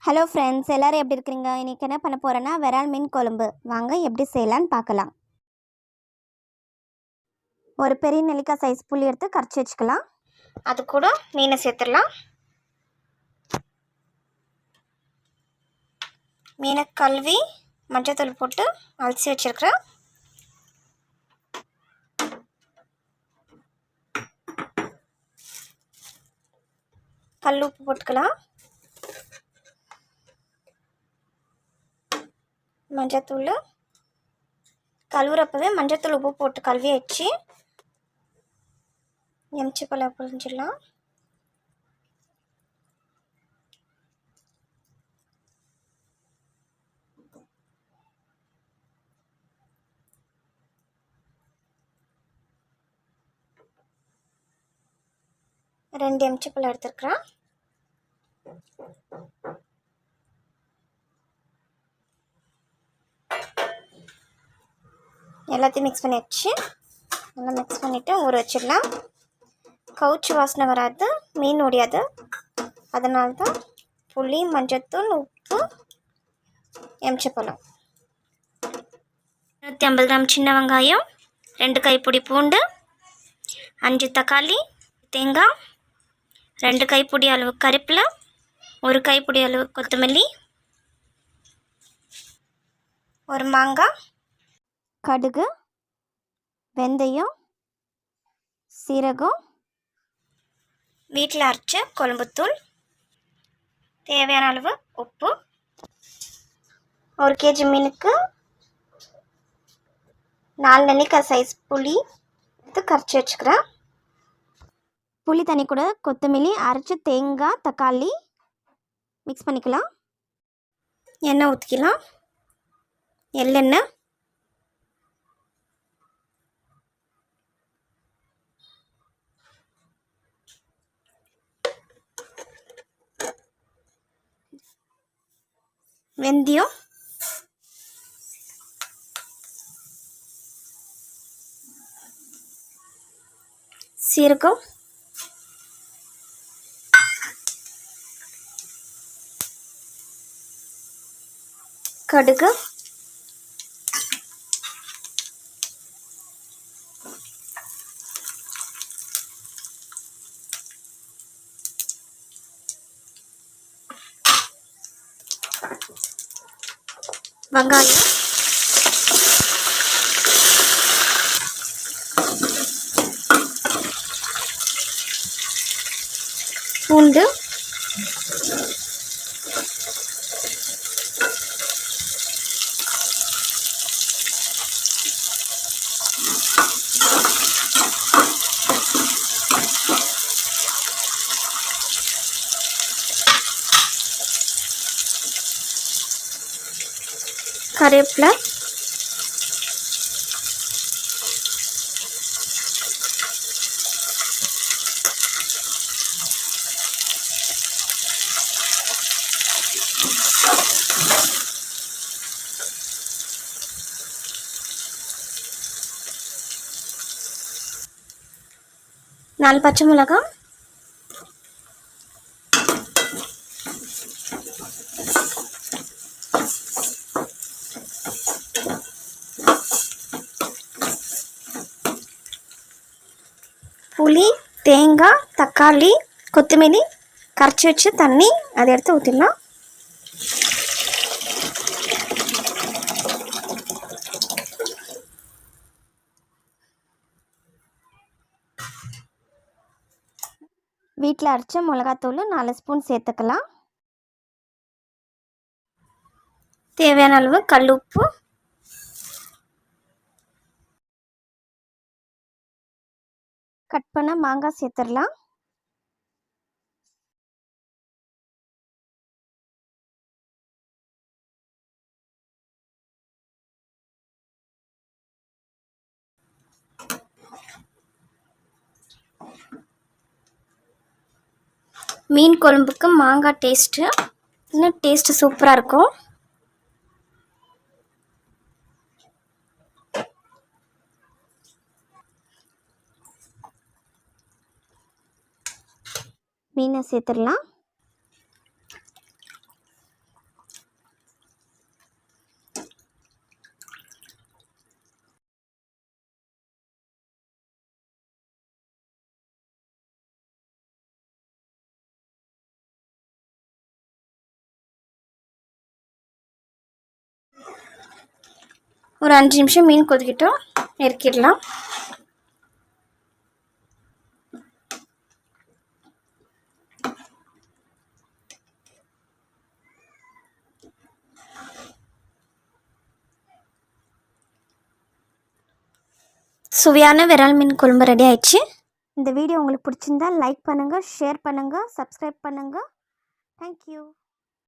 Hello friends, எல்லோரும் எப்படி இருக்கிறீங்க? இன்றைக்கி என்ன பண்ண போகிறேன்னா விரால் மீன் குழம்பு. வாங்க எப்படி செய்யலான்னு பார்க்கலாம். ஒரு பெரிய நெல்லிக்காய் சைஸ் புளி எடுத்து கரைச்சி வச்சுக்கலாம். அது கூட மீனை சேர்த்துடலாம். மீனை கழுவி மஞ்சத்தூள் போட்டு அலசி வச்சுருக்கிறேன். கல் உப்பு போட்டுக்கலாம். மஞ்சத்தூள் கழுவுறப்பவே மஞ்சத்தூள் உப்பு போட்டு கழுவி வச்சு எம்ச்சி பழம் புரிஞ்சிடலாம். ரெண்டு எம்ச்சி பழம் எடுத்துருக்குறேன். எல்லாத்தையும் மிக்ஸ் பண்ணி வச்சு நல்லா மிக்ஸ் பண்ணிவிட்டு ஊற வச்சிடலாம். கவுச்சி வாசனை வராது, மீன் ஒடியாது. அதனால தான் புளி, மஞ்சத்தூள், உப்பு, எம்ச்சப்பழம். 150 கிராம் சின்ன வெங்காயம், 2 கைப்பிடி பூண்டு, 5 தக்காளி, தேங்காய், 2 கைப்பிடி அளவு கறிவேப்பிலை, 1 கைப்பிடி அளவு கொத்தமல்லி, ஒரு மாங்காய், கடுகு, வெந்தயம், சீரகம், வீட்டில் அரைச்ச குழம்புத்தூள், தேவையான அளவு உப்பு. 1 கேஜி மீனுக்கு 4 நெல்லிக்காய் சைஸ் புளி எடுத்து கரைச்சி வச்சுக்கிறேன். புளி தண்ணி கூட கொத்தமல்லி, அரைச்ச தேங்காய், தக்காளி மிக்ஸ் பண்ணிக்கலாம். எண்ணெய் ஊற்றிக்கலாம். எள்ளெண்ணெய், வெந்தயம், சீரகம், கடுகு, வெங்காயம், பூண்டு, கறிவேப்பிலை, நாலு பச்சை மிளகாய், புளி, தேங்காய், தக்காளி, கொத்தமல்லி, கரைச்சி வச்சு தண்ணி அதை எடுத்து ஊற்றிடலாம். வீட்டில் அரைச்ச மிளகாத்தூள் 4 ஸ்பூன் சேர்த்துக்கலாம். தேவையான அளவு கல் உப்பு, கட் பண்ண மாங்காய் சேர்த்துடலாம். மீன் குழம்புக்கு மாங்காய் இன்னும் டேஸ்ட்டு சூப்பராக இருக்கும். மீனை சேர்த்துடலாம். ஒரு 5 நிமிஷம் மீன் கொதிக்கிட்டோம், இறக்கிடலாம். சுவையான விரால் மீன் குழம்பு ரெடி ஆயிடுச்சு. இந்த வீடியோ உங்களுக்கு பிடிச்சிருந்தா லைக் பண்ணுங்கள், ஷேர் பண்ணுங்கள், சப்ஸ்கிரைப் பண்ணுங்கள். தேங்க்யூ.